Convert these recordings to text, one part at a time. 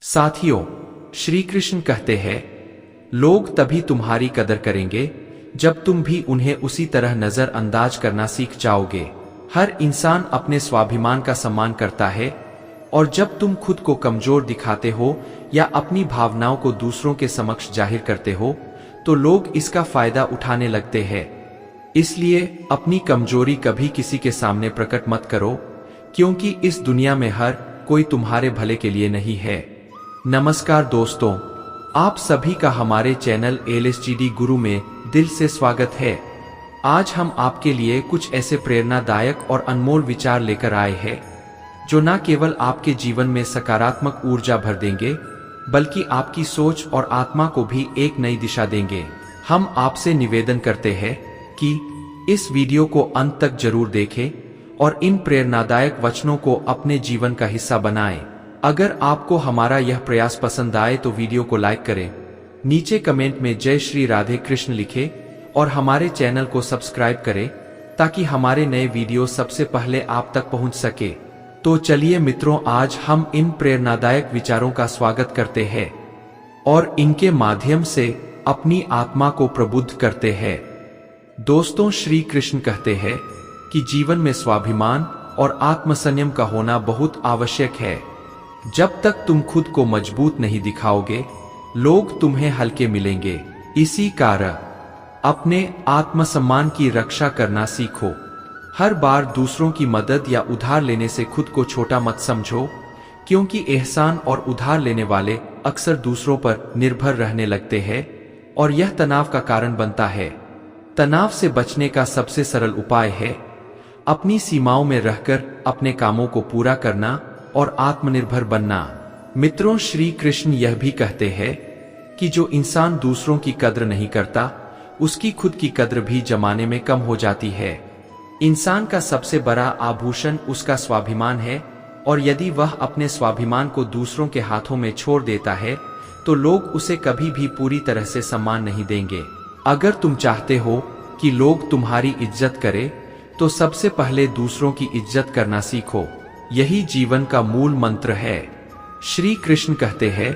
साथियों, श्री कृष्ण कहते हैं, लोग तभी तुम्हारी कदर करेंगे जब तुम भी उन्हें उसी तरह नजरअंदाज करना सीख जाओगे। हर इंसान अपने स्वाभिमान का सम्मान करता है, और जब तुम खुद को कमजोर दिखाते हो या अपनी भावनाओं को दूसरों के समक्ष जाहिर करते हो, तो लोग इसका फायदा उठाने लगते हैं। इसलिए अपनी कमजोरी कभी किसी के सामने प्रकट मत करो, क्योंकि इस दुनिया में हर कोई तुम्हारे भले के लिए नहीं है। नमस्कार दोस्तों, आप सभी का हमारे चैनल LSGD गुरु में दिल से स्वागत है। आज हम आपके लिए कुछ ऐसे प्रेरणादायक और अनमोल विचार लेकर आए हैं, जो न केवल आपके जीवन में सकारात्मक ऊर्जा भर देंगे, बल्कि आपकी सोच और आत्मा को भी एक नई दिशा देंगे। हम आपसे निवेदन करते हैं कि इस वीडियो को अंत तक जरूर देखें और इन प्रेरणादायक वचनों को अपने जीवन का हिस्सा बनाएं। अगर आपको हमारा यह प्रयास पसंद आए तो वीडियो को लाइक करें, नीचे कमेंट में जय श्री राधे कृष्ण लिखें और हमारे चैनल को सब्सक्राइब करें, ताकि हमारे नए वीडियो सबसे पहले आप तक पहुंच सके। तो चलिए मित्रों, आज हम इन प्रेरणादायक विचारों का स्वागत करते हैं और इनके माध्यम से अपनी आत्मा को प्रबुद्ध करते हैं। दोस्तों, श्री कृष्ण कहते हैं कि जीवन में स्वाभिमान और आत्मसंयम का होना बहुत आवश्यक है। जब तक तुम खुद को मजबूत नहीं दिखाओगे, लोग तुम्हें हल्के मिलेंगे। इसी कारण अपने आत्मसम्मान की रक्षा करना सीखो। हर बार दूसरों की मदद या उधार लेने से खुद को छोटा मत समझो, क्योंकि एहसान और उधार लेने वाले अक्सर दूसरों पर निर्भर रहने लगते हैं और यह तनाव का कारण बनता है। तनाव से बचने का सबसे सरल उपाय है अपनी सीमाओं में रहकर अपने कामों को पूरा करना और आत्मनिर्भर बनना। मित्रों, श्री कृष्ण यह भी कहते हैं कि जो इंसान दूसरों की कद्र नहीं करता, उसकी खुद की कद्र भी जमाने में कम हो जाती है। इंसान का सबसे बड़ा आभूषण उसका स्वाभिमान है, और यदि वह अपने स्वाभिमान को दूसरों के हाथों में छोड़ देता है, तो लोग उसे कभी भी पूरी तरह से सम्मान नहीं देंगे। अगर तुम चाहते हो कि लोग तुम्हारी इज्जत करें, तो सबसे पहले दूसरों की इज्जत करना सीखो। यही जीवन का मूल मंत्र है। श्री कृष्ण कहते हैं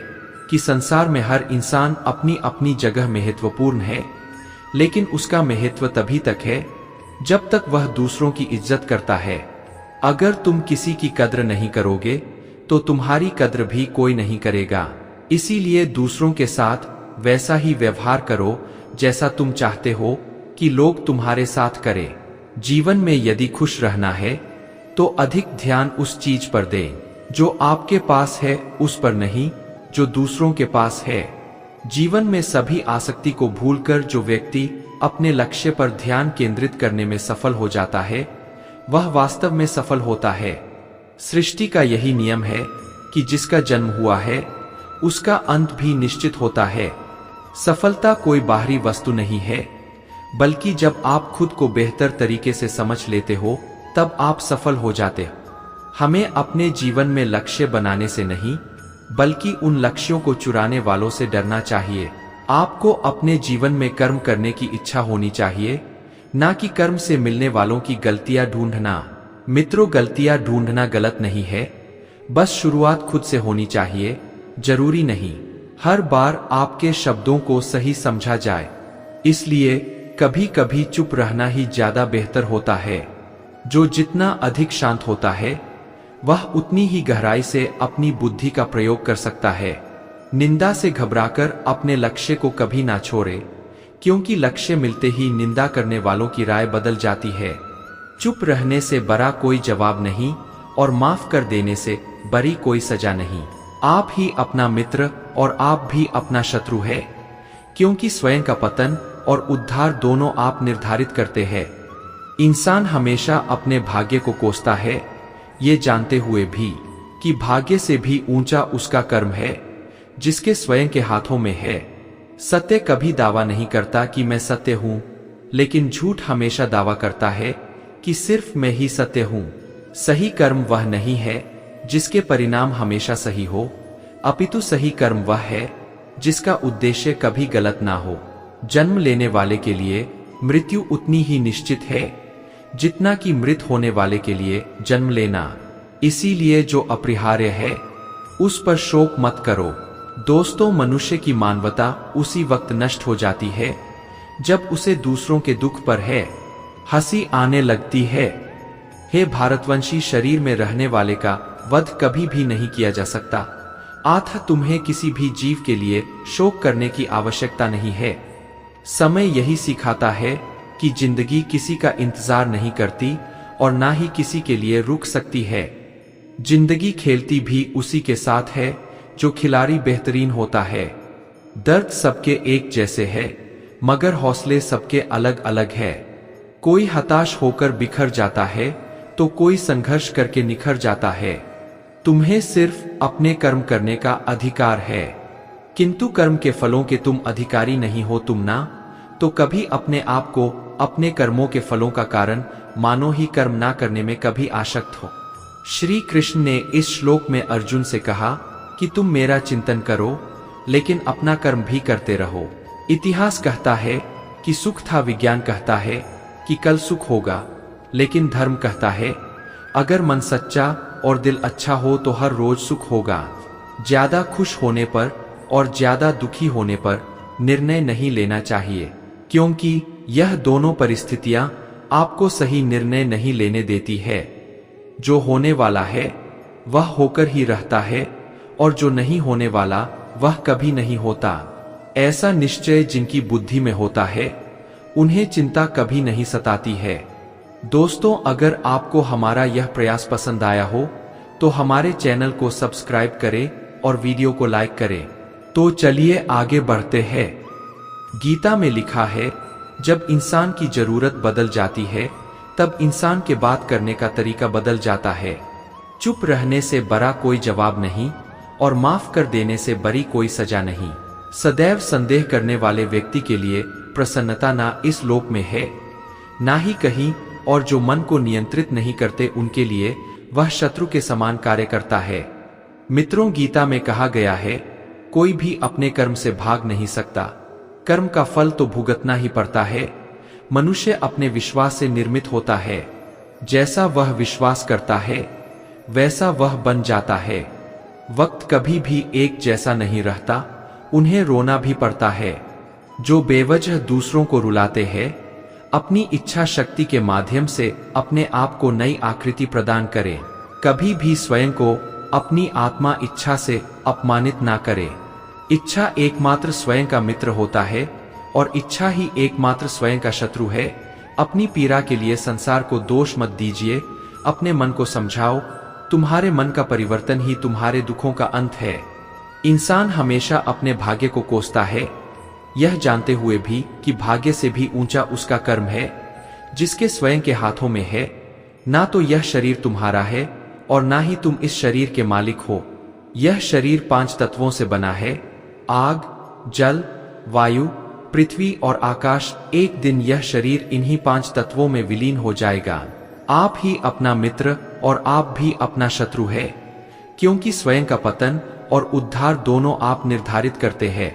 कि संसार में हर इंसान अपनी अपनी जगह महत्वपूर्ण है, लेकिन उसका महत्व तभी तक है जब तक वह दूसरों की इज्जत करता है। अगर तुम किसी की कद्र नहीं करोगे, तो तुम्हारी कद्र भी कोई नहीं करेगा। इसीलिए दूसरों के साथ वैसा ही व्यवहार करो जैसा तुम चाहते हो कि लोग तुम्हारे साथ करें। जीवन में यदि खुश रहना है, तो अधिक ध्यान उस चीज पर दें जो आपके पास है, उस पर नहीं जो दूसरों के पास है। जीवन में सभी आसक्ति को भूलकर जो व्यक्ति अपने लक्ष्य पर ध्यान केंद्रित करने में सफल हो जाता है, वह वास्तव में सफल होता है। सृष्टि का यही नियम है कि जिसका जन्म हुआ है, उसका अंत भी निश्चित होता है। सफलता कोई बाहरी वस्तु नहीं है, बल्कि जब आप खुद को बेहतर तरीके से समझ लेते हो, तब आप सफल हो जाते हो। हमें अपने जीवन में लक्ष्य बनाने से नहीं, बल्कि उन लक्ष्यों को चुराने वालों से डरना चाहिए। आपको अपने जीवन में कर्म करने की इच्छा होनी चाहिए, ना कि कर्म से मिलने वालों की गलतियां ढूंढना। मित्रों, गलतियां ढूंढना गलत नहीं है, बस शुरुआत खुद से होनी चाहिए, जरूरी नहीं हर बार आपके शब्दों को सही समझा जाए। इसलिए कभी कभी चुप रहना ही ज्यादा बेहतर होता है। जो जितना अधिक शांत होता है, वह उतनी ही गहराई से अपनी बुद्धि का प्रयोग कर सकता है। निंदा से घबराकर अपने लक्ष्य को कभी ना छोड़े, क्योंकि लक्ष्य मिलते ही निंदा करने वालों की राय बदल जाती है। चुप रहने से बड़ा कोई जवाब नहीं, और माफ कर देने से बड़ी कोई सजा नहीं। आप ही अपना मित्र और आप भी अपना शत्रु है, क्योंकि स्वयं का पतन और उद्धार दोनों आप निर्धारित करते हैं। इंसान हमेशा अपने भाग्य को कोसता है, ये जानते हुए भी कि भाग्य से भी ऊंचा उसका कर्म है, जिसके स्वयं के हाथों में है। सत्य कभी दावा नहीं करता कि मैं सत्य हूं, लेकिन झूठ हमेशा दावा करता है कि सिर्फ मैं ही सत्य हूं। सही कर्म वह नहीं है जिसके परिणाम हमेशा सही हो, अपितु सही कर्म वह है जिसका उद्देश्य कभी गलत ना हो। जन्म लेने वाले के लिए मृत्यु उतनी ही निश्चित है जितना कि मृत होने वाले के लिए जन्म लेना। इसीलिए जो अपरिहार्य है उस पर शोक मत करो। दोस्तों, मनुष्य की मानवता उसी वक्त नष्ट हो जाती है जब उसे दूसरों के दुख पर हंसी आने लगती है। हे भारतवंशी, शरीर में रहने वाले का वध कभी भी नहीं किया जा सकता, अतः तुम्हें किसी भी जीव के लिए शोक करने की आवश्यकता नहीं है। समय यही सिखाता है कि जिंदगी किसी का इंतजार नहीं करती और ना ही किसी के लिए रुक सकती है। जिंदगी खेलती भी उसी के साथ है जो खिलाड़ी बेहतरीन होता है। दर्द सबके एक जैसे है, मगर हौसले सबके अलग अलग है। कोई हताश होकर बिखर जाता है तो कोई संघर्ष करके निखर जाता है। तुम्हें सिर्फ अपने कर्म करने का अधिकार है, किंतु कर्म के फलों के तुम अधिकारी नहीं हो। तुम ना तो कभी अपने आप को अपने कर्मों के फलों का कारण मानो ही कर्म ना करने में कभी आसक्त हो। श्री कृष्ण ने इस श्लोक में अर्जुन से कहा कि तुम मेरा चिंतन करो, लेकिन अपना कर्म भी करते रहो। इतिहास कहता है कि सुख था, विज्ञान कहता है कि कल सुख होगा, लेकिन धर्म कहता है अगर मन सच्चा और दिल अच्छा हो तो हर रोज सुख होगा। ज्यादा खुश होने पर और ज्यादा दुखी होने पर निर्णय नहीं लेना चाहिए, क्योंकि यह दोनों परिस्थितियां आपको सही निर्णय नहीं लेने देती है। जो होने वाला है वह होकर ही रहता है, और जो नहीं होने वाला वह कभी नहीं होता। ऐसा निश्चय जिनकी बुद्धि में होता है उन्हें चिंता कभी नहीं सताती है। दोस्तों, अगर आपको हमारा यह प्रयास पसंद आया हो तो हमारे चैनल को सब्सक्राइब करें और वीडियो को लाइक करें। तो चलिए आगे बढ़ते हैं। गीता में लिखा है, जब इंसान की जरूरत बदल जाती है तब इंसान के बात करने का तरीका बदल जाता है। चुप रहने से बड़ा कोई जवाब नहीं और माफ कर देने से बड़ी कोई सजा नहीं। सदैव संदेह करने वाले व्यक्ति के लिए प्रसन्नता ना इस लोक में है ना ही कहीं, और जो मन को नियंत्रित नहीं करते उनके लिए वह शत्रु के समान कार्य करता है। मित्रों, गीता में कहा गया है, कोई भी अपने कर्म से भाग नहीं सकता, कर्म का फल तो भुगतना ही पड़ता है। मनुष्य अपने विश्वास से निर्मित होता है, जैसा वह विश्वास करता है वैसा वह बन जाता है। वक्त कभी भी एक जैसा नहीं रहता, उन्हें रोना भी पड़ता है। जो बेवजह दूसरों को रुलाते हैं, अपनी इच्छा शक्ति के माध्यम से अपने आप को नई आकृति प्रदान करें। कभी भी स्वयं को अपनी आत्मा इच्छा से अपमानित ना करें। इच्छा एकमात्र स्वयं का मित्र होता है और इच्छा ही एकमात्र स्वयं का शत्रु है। अपनी पीड़ा के लिए संसार को दोष मत दीजिए, अपने मन को समझाओ। तुम्हारे मन का परिवर्तन ही तुम्हारे दुखों का अंत है। इंसान हमेशा अपने भाग्य को कोसता है, यह जानते हुए भी कि भाग्य से भी ऊंचा उसका कर्म है, जिसके स्वयं के हाथों में है। ना तो यह शरीर तुम्हारा है और ना ही तुम इस शरीर के मालिक हो। यह शरीर 5 तत्वों से बना है, आग, जल, वायु, पृथ्वी और आकाश। एक दिन यह शरीर इन्हीं 5 तत्वों में विलीन हो जाएगा। आप ही अपना मित्र और आप भी अपना शत्रु है, क्योंकि स्वयं का पतन और उद्धार दोनों आप निर्धारित करते हैं।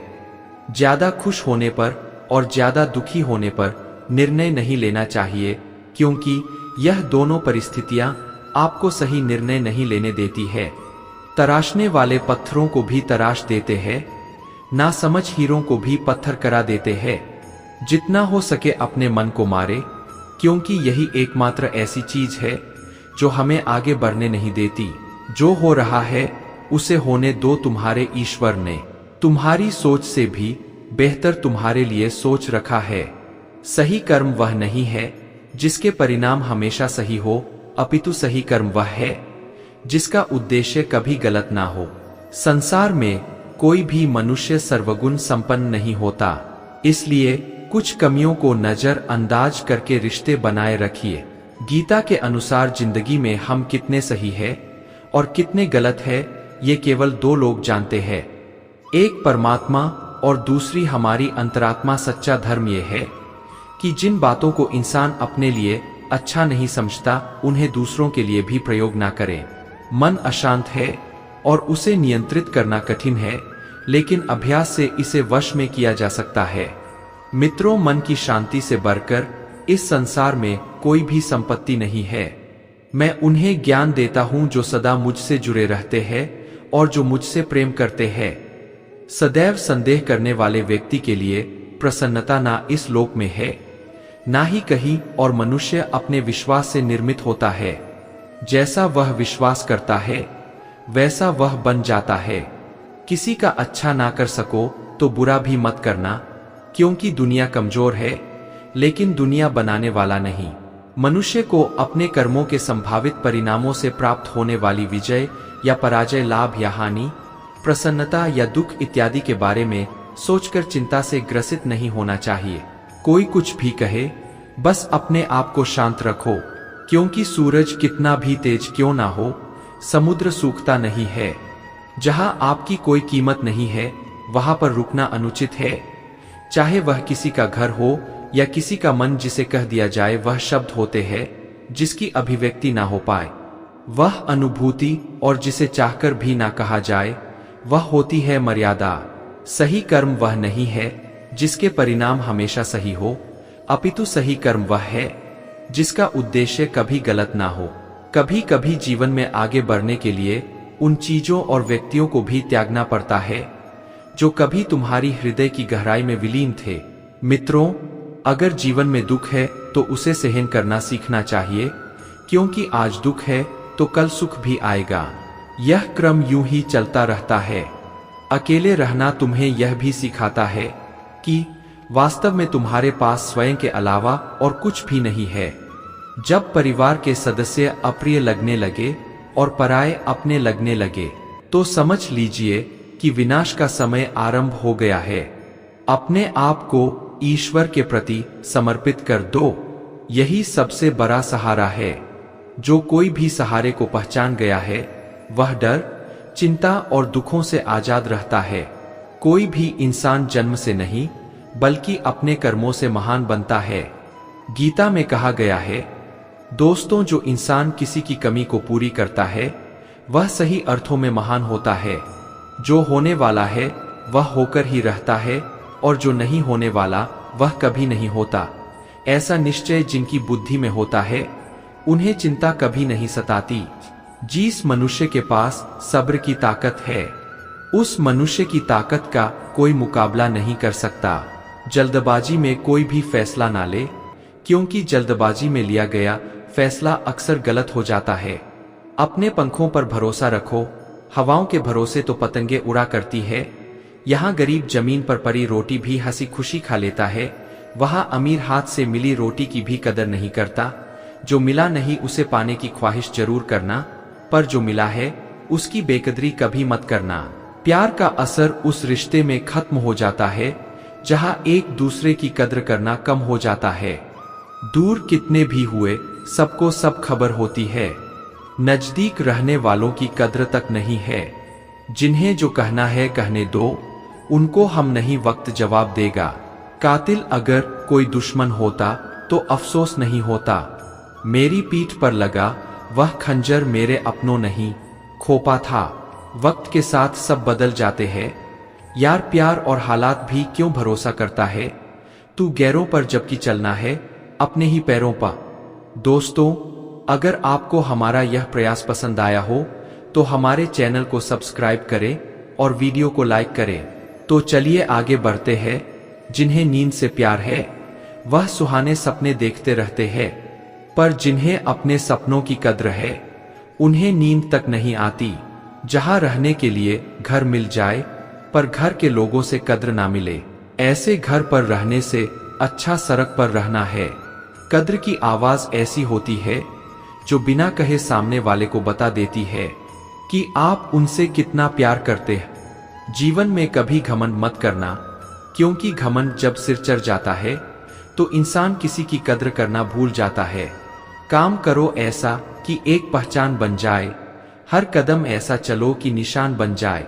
ज्यादा खुश होने पर और ज्यादा दुखी होने पर निर्णय नहीं लेना चाहिए, क्योंकि यह दोनों परिस्थितियां आपको सही निर्णय नहीं लेने देती है। तराशने वाले पत्थरों को भी तराश देते हैं, नासमझ हीरों को भी पत्थर करा देते हैं। जितना हो सके अपने मन को मारे, क्योंकि यही एकमात्र ऐसी चीज है जो हमें आगे बढ़ने नहीं देती। जो हो रहा है उसे होने दो, तुम्हारे ईश्वर ने तुम्हारी सोच से भी बेहतर तुम्हारे लिए सोच रखा है। सही कर्म वह नहीं है जिसके परिणाम हमेशा सही हो, अपितु सही कर्म वह है जिसका उद्देश्य कभी गलत ना हो। संसार में कोई भी मनुष्य सर्वगुण संपन्न नहीं होता, इसलिए कुछ कमियों को नजरअंदाज करके रिश्ते बनाए रखिए। गीता के अनुसार जिंदगी में हम कितने सही है और कितने गलत है, ये केवल 2 लोग जानते हैं, एक परमात्मा और दूसरी हमारी अंतरात्मा। सच्चा धर्म यह है कि जिन बातों को इंसान अपने लिए अच्छा नहीं समझता उन्हें दूसरों के लिए भी प्रयोग ना करें। मन अशांत है और उसे नियंत्रित करना कठिन है, लेकिन अभ्यास से इसे वश में किया जा सकता है। मित्रों, मन की शांति से बढ़कर इस संसार में कोई भी संपत्ति नहीं है। मैं उन्हें ज्ञान देता हूं जो सदा मुझसे जुड़े रहते हैं और जो मुझसे प्रेम करते हैं। सदैव संदेह करने वाले व्यक्ति के लिए प्रसन्नता ना इस लोक में है, ना ही कहीं, और मनुष्य अपने विश्वास से निर्मित होता है। जैसा वह विश्वास करता है वैसा वह बन जाता है। किसी का अच्छा ना कर सको तो बुरा भी मत करना, क्योंकि दुनिया कमजोर है, लेकिन दुनिया बनाने वाला नहीं। मनुष्य को अपने कर्मों के संभावित परिणामों से प्राप्त होने वाली विजय या पराजय, लाभ या हानि, प्रसन्नता या दुख इत्यादि के बारे में सोचकर चिंता से ग्रसित नहीं होना चाहिए। कोई कुछ भी कहे, बस अपने आप को शांत रखो, क्योंकि सूरज कितना भी तेज क्यों ना हो, समुद्र सूखता नहीं है। जहां आपकी कोई कीमत नहीं है वहां पर रुकना अनुचित है। चाहे वह किसी का घर हो या किसी का मन, जिसे कह दिया जाए वह शब्द होते हैं जिसकी अभिव्यक्ति ना हो पाए, वह अनुभूति, और जिसे चाहकर भी ना कहा जाए वह होती है मर्यादा। सही कर्म वह नहीं है जिसके परिणाम हमेशा सही हो, अपितु सही कर्म वह है जिसका उद्देश्य कभी गलत ना हो। कभी कभी जीवन में आगे बढ़ने के लिए उन चीजों और व्यक्तियों को भी त्यागना पड़ता है जो कभी तुम्हारी हृदय की गहराई में विलीन थे। मित्रों, अगर जीवन में दुख है तो उसे सहन करना सीखना चाहिए, क्योंकि आज दुख है तो कल सुख भी आएगा। यह क्रम यूं ही चलता रहता है। अकेले रहना तुम्हें यह भी सिखाता है कि वास्तव में तुम्हारे पास स्वयं के अलावा और कुछ भी नहीं है। जब परिवार के सदस्य अप्रिय लगने लगे और पराये अपने लगने लगे, तो समझ लीजिए कि विनाश का समय आरंभ हो गया है। अपने आप को ईश्वर के प्रति समर्पित कर दो, यही सबसे बड़ा सहारा है। जो कोई भी सहारे को पहचान गया है वह डर, चिंता और दुखों से आजाद रहता है। कोई भी इंसान जन्म से नहीं बल्कि अपने कर्मों से महान बनता है। गीता में कहा गया है, दोस्तों, जो इंसान किसी की कमी को पूरी करता है वह सही अर्थों में महान होता है। जो होने वाला है वह होकर ही रहता है, और जो नहीं होने वाला वह कभी नहीं होता। ऐसा निश्चय जिनकी बुद्धि में होता है उन्हें चिंता कभी नहीं सताती। जिस मनुष्य के पास सब्र की ताकत है उस मनुष्य की ताकत का कोई मुकाबला नहीं कर सकता। जल्दबाजी में कोई भी फैसला ना ले, क्योंकि जल्दबाजी में लिया गया फैसला अक्सर गलत हो जाता है। अपने पंखों पर भरोसा रखो, हवाओं के भरोसे तो पतंगे उड़ा करती है। यहाँ गरीब जमीन पर पड़ी रोटी भी हंसी खुशी खा लेता है, वहाँ अमीर हाथ से मिली रोटी की भी कदर नहीं करता। जो मिला नहीं उसे पाने की ख्वाहिश जरूर करना, पर जो मिला है उसकी बेकदरी कभी मत करना। प्यार का असर उस रिश्ते में खत्म हो जाता है जहां एक दूसरे की कद्र करना कम हो जाता है। दूर कितने भी हुए सबको सब खबर होती है, नजदीक रहने वालों की कद्र तक नहीं है। जिन्हें जो कहना है कहने दो, उनको हम नहीं वक्त जवाब देगा। कातिल अगर कोई दुश्मन होता तो अफसोस नहीं होता। मेरी पीठ पर लगा वह खंजर मेरे अपनों नहीं खोपा था। वक्त के साथ सब बदल जाते हैं यार, प्यार और हालात भी क्यों भरोसा करता है तू गैरों पर, जबकि चलना है अपने ही पैरों पर। दोस्तों, अगर आपको हमारा यह प्रयास पसंद आया हो तो हमारे चैनल को सब्सक्राइब करें और वीडियो को लाइक करें। तो चलिए आगे बढ़ते हैं। जिन्हें नींद से प्यार है वह सुहाने सपने देखते रहते हैं, पर जिन्हें अपने सपनों की कद्र है उन्हें नींद तक नहीं आती। जहां रहने के लिए घर मिल जाए पर घर के लोगों से कद्र ना मिले, ऐसे घर पर रहने से अच्छा सड़क पर रहना है। कद्र की आवाज ऐसी होती है जो बिना कहे सामने वाले को बता देती है कि आप उनसे कितना प्यार करते हैं। जीवन में कभी घमंड मत करना, क्योंकि घमंड जब सिर चढ़ जाता है तो इंसान किसी की कद्र करना भूल जाता है। काम करो ऐसा कि एक पहचान बन जाए, हर कदम ऐसा चलो कि निशान बन जाए।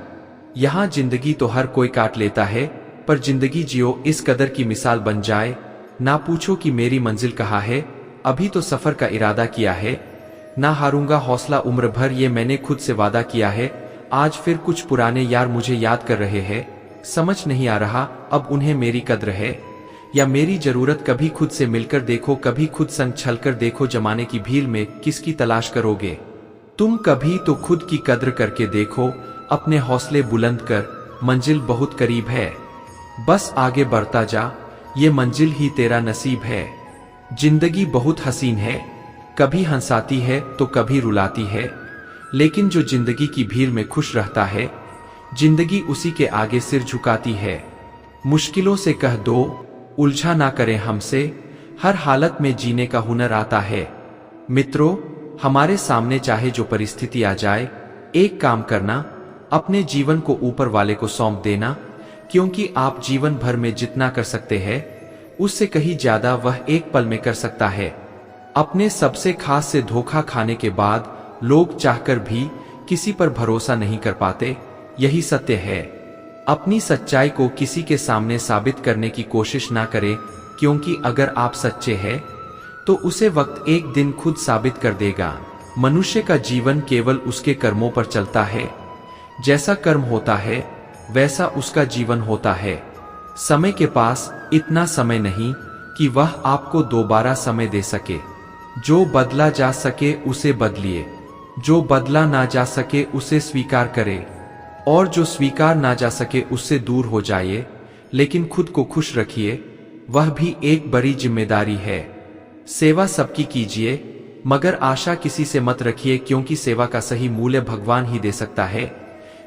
यहाँ जिंदगी तो हर कोई काट लेता है, पर जिंदगी जियो इस कदर की मिसाल बन जाए। ना पूछो कि मेरी मंजिल कहाँ है, अभी तो सफर का इरादा किया है। ना हारूंगा हौसला उम्र भर, ये मैंने खुद से वादा किया है। आज फिर कुछ पुराने यार मुझे याद कर रहे हैं, समझ नहीं आ रहा अब उन्हें मेरी कद्र है या मेरी जरूरत। कभी खुद से मिलकर देखो, कभी खुद संग छलकर देखो। जमाने की भीड़ में किसकी तलाश करोगे तुम, कभी तो खुद की कद्र करके देखो। अपने हौसले बुलंद कर, मंजिल बहुत करीब है। बस आगे बढ़ता जा, ये मंजिल ही तेरा नसीब है। जिंदगी बहुत हसीन है, कभी हंसाती है तो कभी रुलाती है, लेकिन जो जिंदगी की भीड़ में खुश रहता है, जिंदगी उसी के आगे सिर झुकाती है। मुश्किलों से कह दो, उलझा ना करें हमसे, हर हालत में जीने का हुनर आता है। मित्रों, हमारे सामने चाहे जो परिस्थिति आ जाए, एक काम करना, अपने जीवन को ऊपर वाले को सौंप देना, क्योंकि आप जीवन भर में जितना कर सकते हैं, उससे कहीं ज्यादा वह एक पल में कर सकता है। अपने सबसे खास से धोखा खाने के बाद लोग चाहकर भी किसी पर भरोसा नहीं कर पाते, यही सत्य है। अपनी सच्चाई को किसी के सामने साबित करने की कोशिश ना करें, क्योंकि अगर आप सच्चे हैं तो उसे वक्त एक दिन खुद साबित कर देगा। मनुष्य का जीवन केवल उसके कर्मों पर चलता है। जैसा कर्म होता है वैसा उसका जीवन होता है। समय के पास इतना समय नहीं कि वह आपको दोबारा समय दे सके। जो बदला जा सके उसे बदलिए, जो बदला ना जा सके उसे स्वीकार करे, और जो स्वीकार ना जा सके उससे दूर हो जाइए, लेकिन खुद को खुश रखिए, वह भी एक बड़ी जिम्मेदारी है। सेवा सबकी कीजिए, मगर आशा किसी से मत रखिए, क्योंकि सेवा का सही मूल्य भगवान ही दे सकता है।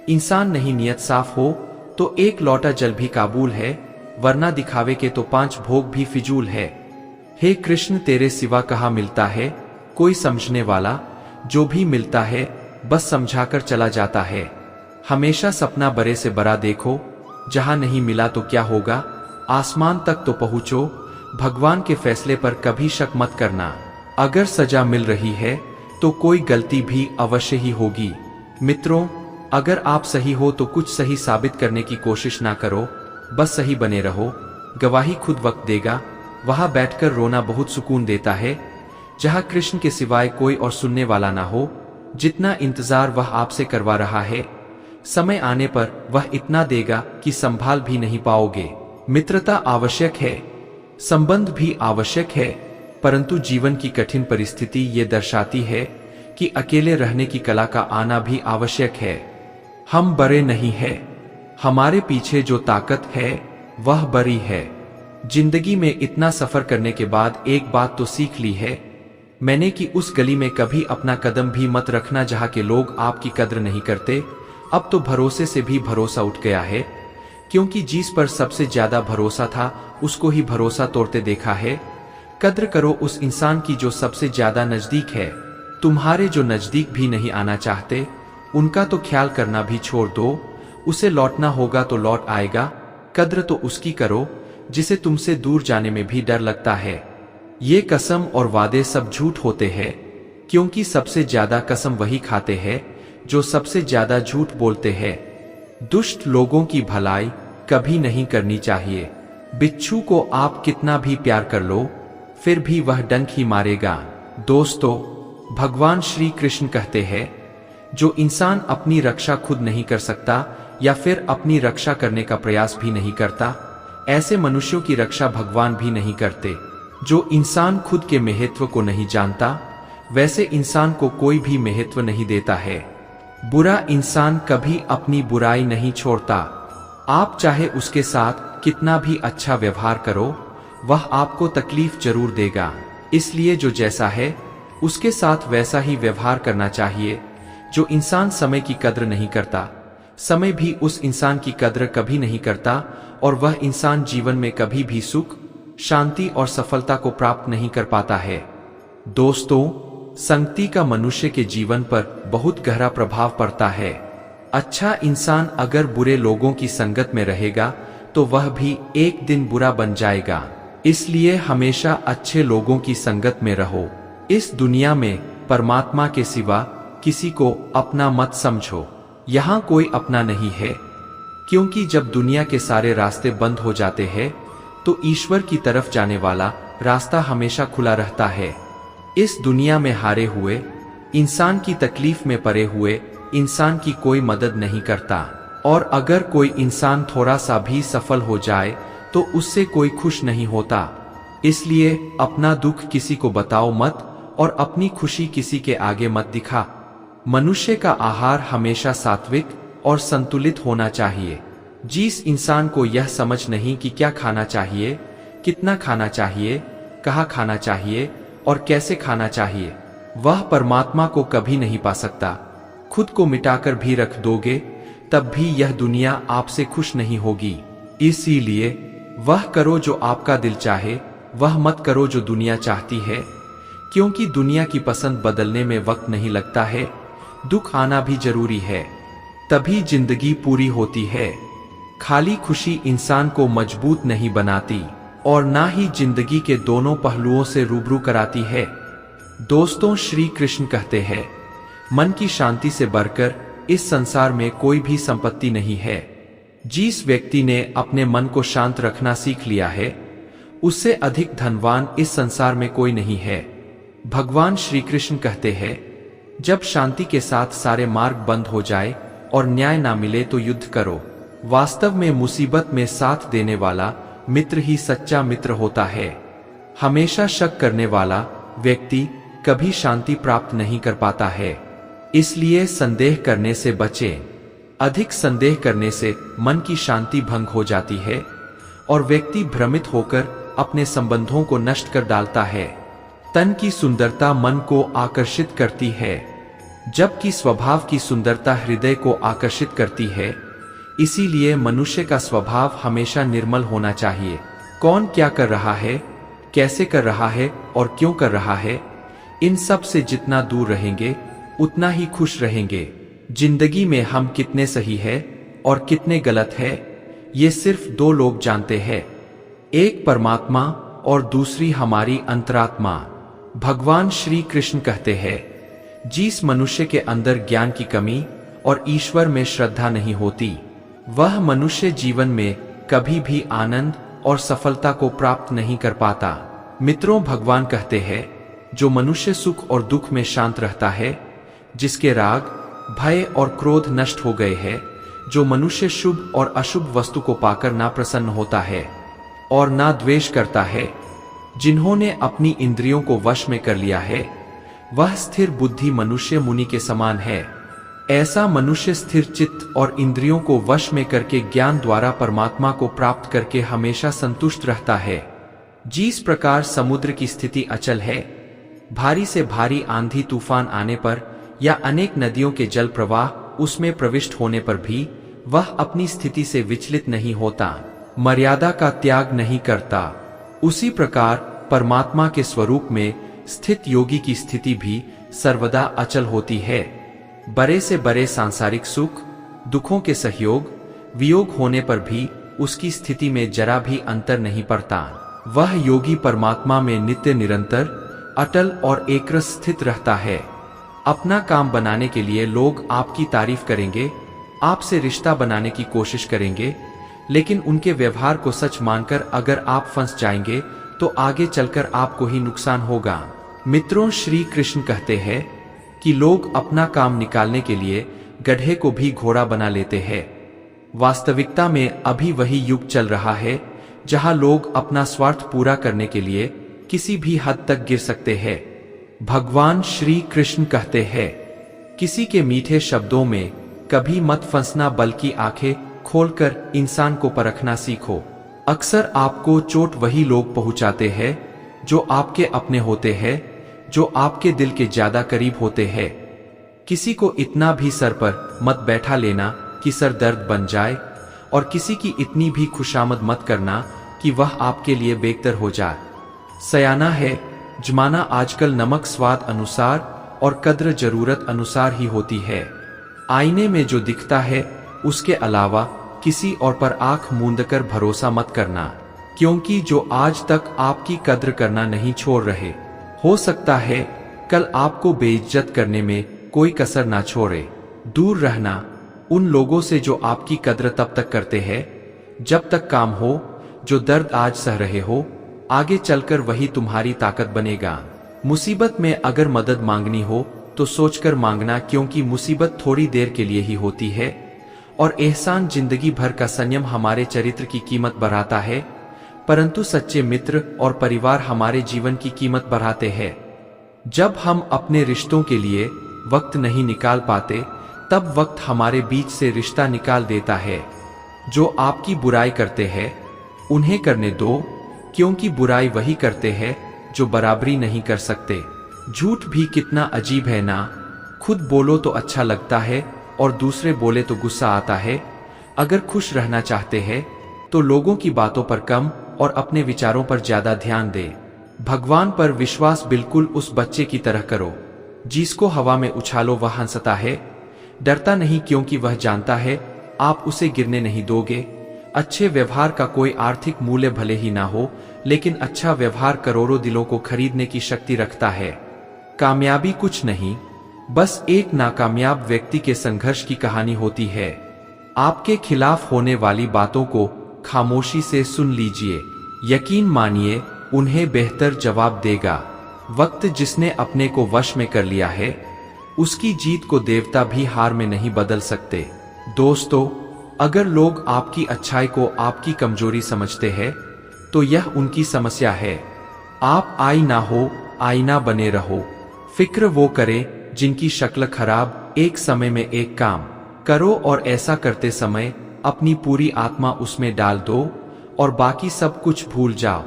इंसान नहीं नियत साफ हो तो एक लौटा जल भी काबूल है, वरना दिखावे के तो 5 भोग भी फिजूल है। हे कृष्ण, तेरे सिवा कहाँ मिलता है कोई समझने वाला, जो भी मिलता है बस समझाकर चला जाता है। हमेशा सपना बड़े से बड़ा देखो, जहां नहीं मिला तो क्या होगा, आसमान तक तो पहुंचो, भगवान के फैसले पर कभी शक मत करना। अगर सजा मिल रही है तो कोई गलती भी अवश्य ही होगी। मित्रों, अगर आप सही हो तो कुछ सही साबित करने की कोशिश ना करो, बस सही बने रहो। गवाही खुद वक्त देगा। वहां बैठकर रोना बहुत सुकून देता है, जहां कृष्ण के सिवाय कोई और सुनने वाला ना हो। जितना इंतजार वह आपसे करवा रहा है, समय आने पर वह इतना देगा कि संभाल भी नहीं पाओगे। मित्रता आवश्यक है, संबंध भी आवश्यक है, परंतु जीवन की कठिन परिस्थिति ये दर्शाती है कि अकेले रहने की कला का आना भी आवश्यक है। हम बड़े नहीं हैं, हमारे पीछे जो ताकत है वह बड़ी है। जिंदगी में इतना सफर करने के बाद एक बात तो सीख ली है मैंने कि उस गली में कभी अपना कदम भी मत रखना जहां के लोग आपकी कद्र नहीं करते। अब तो भरोसे से भी भरोसा उठ गया है, क्योंकि जिस पर सबसे ज्यादा भरोसा था उसको ही भरोसा तोड़ते देखा है। कद्र करो उस इंसान की जो सबसे ज्यादा नजदीक है। तुम्हारे जो नजदीक भी नहीं आना चाहते, उनका तो ख्याल करना भी छोड़ दो। उसे लौटना होगा तो लौट आएगा। कद्र तो उसकी करो जिसे तुमसे दूर जाने में भी डर लगता है। ये कसम और वादे सब झूठ होते हैं, क्योंकि सबसे ज्यादा कसम वही खाते हैं जो सबसे ज्यादा झूठ बोलते हैं। दुष्ट लोगों की भलाई कभी नहीं करनी चाहिए। बिच्छू को आप कितना भी प्यार कर लो, फिर भी वह डंक ही मारेगा। दोस्तों, भगवान श्री कृष्ण कहते हैं, जो इंसान अपनी रक्षा खुद नहीं कर सकता या फिर अपनी रक्षा करने का प्रयास भी नहीं करता, ऐसे मनुष्यों की रक्षा भगवान भी नहीं करते। जो इंसान खुद के महत्व को नहीं जानता, वैसे इंसान को कोई भी महत्व नहीं देता है। बुरा इंसान कभी अपनी बुराई नहीं छोड़ता। आप चाहे उसके साथ कितना भी अच्छा व्यवहार करो, वह आपको तकलीफ जरूर देगा। इसलिए जो जैसा है उसके साथ वैसा ही व्यवहार करना चाहिए। जो इंसान समय की कद्र नहीं करता, समय भी उस इंसान की कद्र कभी नहीं करता, और वह इंसान जीवन में कभी भी सुख, शांति और सफलता को प्राप्त नहीं कर पाता है। दोस्तों, संगति का मनुष्य के जीवन पर बहुत गहरा प्रभाव पड़ता है। अच्छा इंसान अगर बुरे लोगों की संगत में रहेगा तो वह भी एक दिन बुरा बन जाएगा। इसलिए हमेशा अच्छे लोगों की संगत में रहो। इस दुनिया में परमात्मा के सिवा किसी को अपना मत समझो। यहाँ कोई अपना नहीं है, क्योंकि जब दुनिया के सारे रास्ते बंद हो जाते हैं तो ईश्वर की तरफ जाने वाला रास्ता हमेशा खुला रहता है। इस दुनिया में हारे हुए इंसान की तकलीफ में पड़े हुए इंसान की कोई मदद नहीं करता, और अगर कोई इंसान थोड़ा सा भी सफल हो जाए तो उससे कोई खुश नहीं होता। इसलिए अपना दुख किसी को बताओ मत, और अपनी खुशी किसी के आगे मत दिखा। मनुष्य का आहार हमेशा सात्विक, और संतुलित होना चाहिए। जिस इंसान को यह समझ नहीं कि क्या खाना चाहिए, कितना खाना चाहिए, कहाँ खाना चाहिए और कैसे खाना चाहिए, वह परमात्मा को कभी नहीं पा सकता। खुद को मिटाकर भी रख दोगे तब भी यह दुनिया आपसे खुश नहीं होगी। इसीलिए वह करो जो आपका दिल चाहे, वह मत करो जो दुनिया चाहती है, क्योंकि दुनिया की पसंद बदलने में वक्त नहीं लगता है। दुख आना भी जरूरी है, तभी जिंदगी पूरी होती है। खाली खुशी इंसान को मजबूत नहीं बनाती और ना ही जिंदगी के दोनों पहलुओं से रूबरू कराती है। दोस्तों, श्री कृष्ण कहते हैं, मन की शांति से बढ़कर इस संसार में कोई भी संपत्ति नहीं है। जिस व्यक्ति ने अपने मन को शांत रखना सीख लिया है, उससे अधिक धनवान इस संसार में कोई नहीं है। भगवान श्री कृष्ण कहते हैं, जब शांति के साथ सारे मार्ग बंद हो जाए और न्याय ना मिले तो युद्ध करो। वास्तव में मुसीबत में साथ देने वाला मित्र ही सच्चा मित्र होता है। हमेशा शक करने वाला व्यक्ति कभी शांति प्राप्त नहीं कर पाता है। इसलिए संदेह करने से बचें। अधिक संदेह करने से मन की शांति भंग हो जाती है और व्यक्ति भ्रमित होकर अपने संबंधों को नष्ट कर डालता है। तन की सुंदरता मन को आकर्षित करती है, जबकि स्वभाव की सुंदरता हृदय को आकर्षित करती है। इसीलिए मनुष्य का स्वभाव हमेशा निर्मल होना चाहिए। कौन क्या कर रहा है, कैसे कर रहा है और क्यों कर रहा है, इन सब से जितना दूर रहेंगे उतना ही खुश रहेंगे। जिंदगी में हम कितने सही है और कितने गलत है, ये सिर्फ दो लोग जानते हैं, एक परमात्मा और दूसरी हमारी अंतरात्मा। भगवान श्री कृष्ण कहते हैं, जिस मनुष्य के अंदर ज्ञान की कमी और ईश्वर में श्रद्धा नहीं होती, वह मनुष्य जीवन में कभी भी आनंद और सफलता को प्राप्त नहीं कर पाता। मित्रों, भगवान कहते हैं, जो मनुष्य सुख और दुख में शांत रहता है, जिसके राग, भय और क्रोध नष्ट हो गए हैं, जो मनुष्य शुभ और अशुभ वस्तु को पाकर ना प्रसन्न होता है और ना द्वेष करता है, जिन्होंने अपनी इंद्रियों को वश में कर लिया है, वह स्थिर बुद्धि मनुष्य मुनि के समान है। ऐसा मनुष्य स्थिर चित्त और इंद्रियों को वश में करके ज्ञान द्वारा परमात्मा को प्राप्त करके हमेशा संतुष्ट रहता है। जिस प्रकार समुद्र की स्थिति अचल है, भारी से भारी आंधी तूफान आने पर या अनेक नदियों के जल प्रवाह उसमें प्रविष्ट होने पर भी वह अपनी स्थिति से विचलित नहीं होता, मर्यादा का त्याग नहीं करता, उसी प्रकार परमात्मा के स्वरूप में स्थित योगी की स्थिति भी सर्वदा अचल होती है। बड़े से बड़े सांसारिक सुख दुखों के सहयोग वियोग होने पर भी उसकी स्थिति में जरा भी अंतर नहीं पड़ता। वह योगी परमात्मा में नित्य निरंतर अटल और एकरस स्थित रहता है। अपना काम बनाने के लिए लोग आपकी तारीफ करेंगे, आपसे रिश्ता बनाने की कोशिश करेंगे, लेकिन उनके व्यवहार को सच मानकर अगर आप फंस जाएंगे तो आगे चलकर आपको ही नुकसान होगा। मित्रों, श्री कृष्ण कहते हैं कि लोग अपना काम निकालने के लिए गधे को भी घोड़ा बना लेते हैं। वास्तविकता में अभी वही युग चल रहा है जहां लोग अपना स्वार्थ पूरा करने के लिए किसी भी हद तक गिर सकते हैं। भगवान श्री कृष्ण कहते हैं, किसी के मीठे शब्दों में कभी मत फंसना, बल्कि आंखें खोलकर इंसान को परखना सीखो। अक्सर आपको चोट वही लोग पहुंचाते हैं जो आपके अपने होते हैं, जो आपके दिल के ज्यादा करीब होते हैं। किसी को इतना भी सर पर मत बैठा लेना कि सर दर्द बन जाए, और किसी की इतनी भी खुशामद मत करना कि वह आपके लिए बेहतर हो जाए। सयाना है जमाना आजकल, नमक स्वाद अनुसार और कद्र जरूरत अनुसार ही होती है। आईने में जो दिखता है उसके अलावा किसी और पर आंख मूंदकर भरोसा मत करना, क्योंकि जो आज तक आपकी कद्र करना नहीं छोड़ रहे, हो सकता है कल आपको बेइज्जत करने में कोई कसर ना छोड़े। दूर रहना उन लोगों से जो आपकी कद्र तब तक करते हैं जब तक काम हो। जो दर्द आज सह रहे हो, आगे चलकर वही तुम्हारी ताकत बनेगा। मुसीबत में अगर मदद मांगनी हो तो सोचकर मांगना, क्योंकि मुसीबत थोड़ी देर के लिए ही होती है और एहसान जिंदगी भर का संयम हमारे चरित्र की कीमत बढ़ाता है। परंतु सच्चे मित्र और परिवार हमारे जीवन की कीमत बढ़ाते हैं। जब हम अपने रिश्तों के लिए वक्त नहीं निकाल पाते तब वक्त हमारे बीच से रिश्ता निकाल देता है। जो आपकी बुराई करते हैं उन्हें करने दो, क्योंकि बुराई वही करते हैं जो बराबरी नहीं कर सकते। झूठ भी कितना अजीब है ना, खुद बोलो तो अच्छा लगता है और दूसरे बोले तो गुस्सा आता है। अगर खुश रहना चाहते हैं तो लोगों की बातों पर कम और अपने विचारों पर ज्यादा ध्यान दे। भगवान पर विश्वास बिल्कुल उस बच्चे की तरह करो जिसको हवा में उछालो वह हंसता है, डरता नहीं, क्योंकि वह जानता है आप उसे गिरने नहीं दोगे। अच्छे व्यवहार का कोई आर्थिक मूल्य भले ही ना हो, लेकिन अच्छा व्यवहार करोड़ों दिलों को खरीदने की शक्ति रखता है। कामयाबी कुछ नहीं, बस एक नाकामयाब व्यक्ति के संघर्ष की कहानी होती है। आपके खिलाफ होने वाली बातों को खामोशी से सुन लीजिए, यकीन मानिए उन्हें बेहतर जवाब देगा। वक्त जिसने अपने को वश में कर लिया है उसकी जीत को देवता भी हार में नहीं बदल सकते। दोस्तों, अगर लोग आपकी अच्छाई को आपकी कमजोरी समझते हैं तो यह उनकी समस्या है। आप आईना हो, आईना बने रहो। फिक्र वो करे जिनकी शक्ल खराब, एक समय में एक काम करो और ऐसा करते समय अपनी पूरी आत्मा उसमें डाल दो और बाकी सब कुछ भूल जाओ।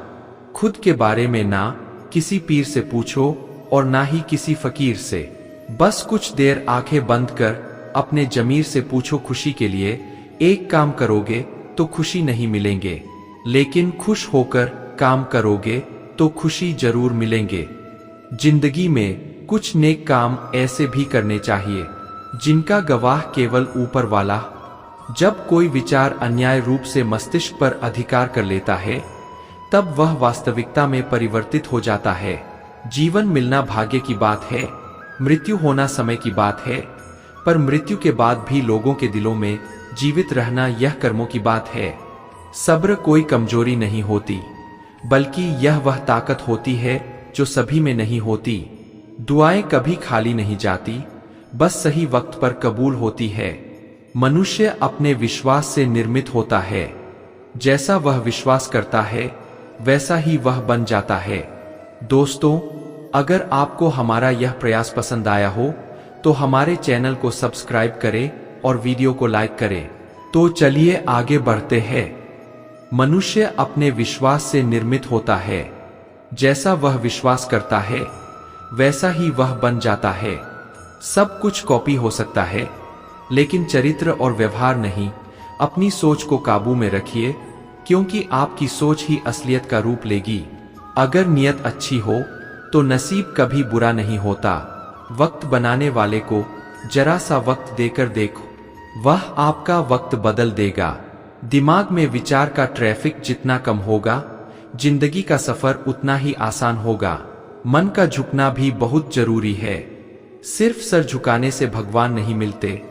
खुद के बारे में ना किसी पीर से पूछो और ना ही किसी फकीर से। बस कुछ देर आंखें बंद कर अपने जमीर से पूछो, खुशी के लिए एक काम करोगे तो खुशी नहीं मिलेंगे, लेकिन खुश होकर काम करोगे तो खुशी जरूर मिलेंगे। जिंदगी में कुछ नेक काम ऐसे भी करने चाहिए जिनका गवाह केवल ऊपर वाला। जब कोई विचार अन्याय रूप से मस्तिष्क पर अधिकार कर लेता है तब वह वास्तविकता में परिवर्तित हो जाता है। जीवन मिलना भाग्य की बात है, मृत्यु होना समय की बात है, पर मृत्यु के बाद भी लोगों के दिलों में जीवित रहना यह कर्मों की बात है। सब्र कोई कमजोरी नहीं होती, बल्कि यह वह ताकत होती है जो सभी में नहीं होती। दुआएं कभी खाली नहीं जाती, बस सही वक्त पर कबूल होती है। मनुष्य अपने विश्वास से निर्मित होता है, जैसा वह विश्वास करता है वैसा ही वह बन जाता है। दोस्तों, अगर आपको हमारा यह प्रयास पसंद आया हो तो हमारे चैनल को सब्सक्राइब करें और वीडियो को लाइक करें। तो चलिए आगे बढ़ते हैं। मनुष्य अपने विश्वास से निर्मित होता है, जैसा वह विश्वास करता है वैसा ही वह बन जाता है। सब कुछ कॉपी हो सकता है, लेकिन चरित्र और व्यवहार नहीं। अपनी सोच को काबू में रखिए, क्योंकि आपकी सोच ही असलियत का रूप लेगी। अगर नियत अच्छी हो तो नसीब कभी बुरा नहीं होता। वक्त बनाने वाले को जरा सा वक्त देकर देखो, वह आपका वक्त बदल देगा। दिमाग में विचार का ट्रैफिक जितना कम होगा, जिंदगी का सफर उतना ही आसान होगा। मन का झुकना भी बहुत जरूरी है। सिर्फ सर झुकाने से भगवान नहीं मिलते।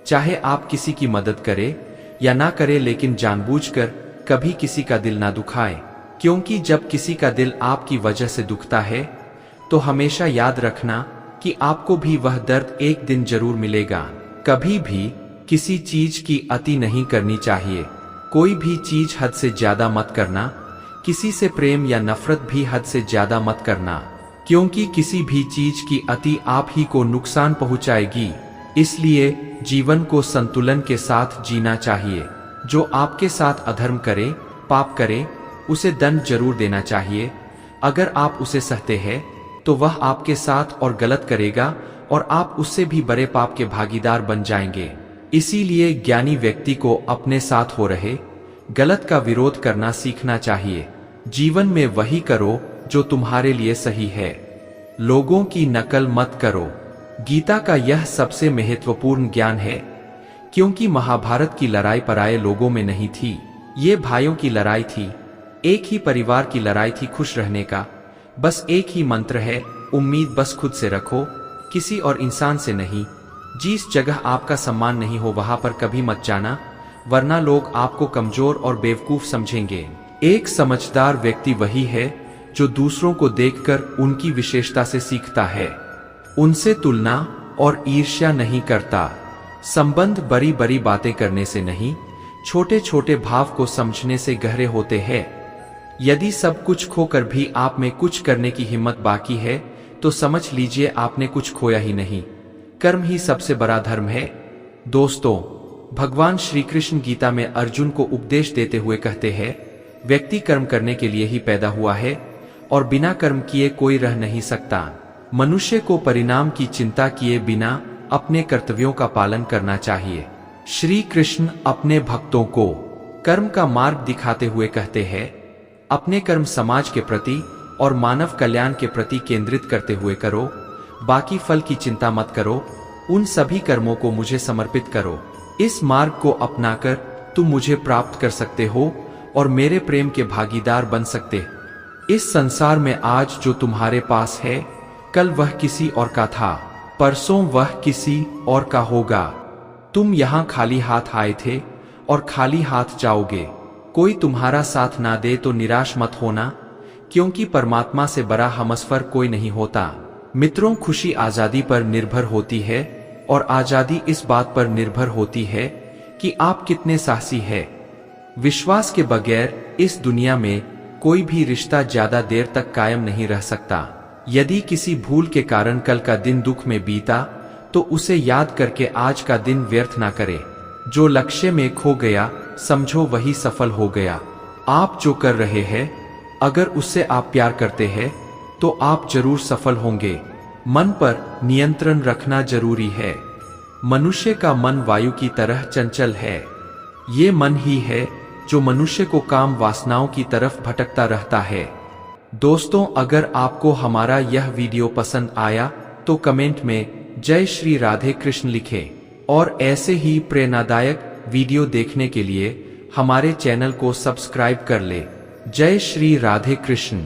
चाहे आप किसी की मदद करें या ना करें, लेकिन जानबूझकर कभी किसी का दिल ना दुखाएं, क्योंकि जब किसी का दिल आपकी वजह से दुखता है तो हमेशा याद रखना कि आपको भी वह दर्द एक दिन जरूर मिलेगा। कभी भी किसी चीज की अति नहीं करनी चाहिए। कोई भी चीज हद से ज्यादा मत करना। किसी से प्रेम या नफरत भी हद से ज्यादा मत करना, क्योंकि किसी भी चीज की अति आप ही को नुकसान पहुंचाएगी। इसलिए जीवन को संतुलन के साथ जीना चाहिए। जो आपके साथ अधर्म करे, पाप करे, उसे दंड जरूर देना चाहिए। अगर आप उसे सहते हैं तो वह आपके साथ और गलत करेगा और आप उससे भी बड़े पाप के भागीदार बन जाएंगे। इसीलिए ज्ञानी व्यक्ति को अपने साथ हो रहे गलत का विरोध करना सीखना चाहिए। जीवन में वही करो जो तुम्हारे लिए सही है। लोगों की नकल मत करो। गीता का यह सबसे महत्वपूर्ण ज्ञान है, क्योंकि महाभारत की लड़ाई पराये लोगों में नहीं थी, ये भाइयों की लड़ाई थी। एक ही परिवार की लड़ाई थी, खुश रहने का बस एक ही मंत्र है, उम्मीद बस खुद से रखो, किसी और इंसान से नहीं। जिस जगह आपका सम्मान नहीं हो वहां पर कभी मत जाना, वरना लोग आपको कमजोर और बेवकूफ समझेंगे। एक समझदार व्यक्ति वही है जो दूसरों को देखकर उनकी विशेषता से सीखता है, उनसे तुलना और ईर्ष्या नहीं करता। संबंध बड़ी बड़ी बातें करने से नहीं, छोटे छोटे भाव को समझने से गहरे होते हैं। यदि सब कुछ खोकर भी आप में कुछ करने की हिम्मत बाकी है तो समझ लीजिए आपने कुछ खोया ही नहीं। कर्म ही सबसे बड़ा धर्म है। दोस्तों, भगवान श्री कृष्ण गीता में अर्जुन को उपदेश देते हुए कहते हैं, व्यक्ति कर्म करने के लिए ही पैदा हुआ है और बिना कर्म किए कोई रह नहीं सकता। मनुष्य को परिणाम की चिंता किए बिना अपने कर्तव्यों का पालन करना चाहिए। श्री कृष्ण अपने भक्तों को कर्म का मार्ग दिखाते हुए कहते हैं, अपने कर्म समाज के प्रति और मानव कल्याण के प्रति केंद्रित करते हुए करो, बाकी फल की चिंता मत करो, उन सभी कर्मों को मुझे समर्पित करो। इस मार्ग को अपनाकर तुम मुझे प्राप्त कर सकते हो और मेरे प्रेम के भागीदार बन सकते। इस संसार में आज जो तुम्हारे पास है, कल वह किसी और का था, परसों वह किसी और का होगा। तुम यहाँ खाली हाथ आए थे और खाली हाथ जाओगे। कोई तुम्हारा साथ ना दे तो निराश मत होना, क्योंकि परमात्मा से बड़ा हमसफर कोई नहीं होता। मित्रों, खुशी आजादी पर निर्भर होती है और आजादी इस बात पर निर्भर होती है कि आप कितने साहसी हैं। विश्वास के बगैर इस दुनिया में कोई भी रिश्ता ज्यादा देर तक कायम नहीं रह सकता। यदि किसी भूल के कारण कल का दिन दुख में बीता तो उसे याद करके आज का दिन व्यर्थ ना करे। जो लक्ष्य में खो गया समझो वही सफल हो गया। आप जो कर रहे हैं, अगर उससे आप प्यार करते हैं तो आप जरूर सफल होंगे। मन पर नियंत्रण रखना जरूरी है। मनुष्य का मन वायु की तरह चंचल है। ये मन ही है जो मनुष्य को काम वासनाओं की तरफ भटकता रहता है। दोस्तों, अगर आपको हमारा यह वीडियो पसंद आया तो कमेंट में जय श्री राधे कृष्ण लिखें और ऐसे ही प्रेरणादायक वीडियो देखने के लिए हमारे चैनल को सब्सक्राइब कर ले। जय श्री राधे कृष्ण।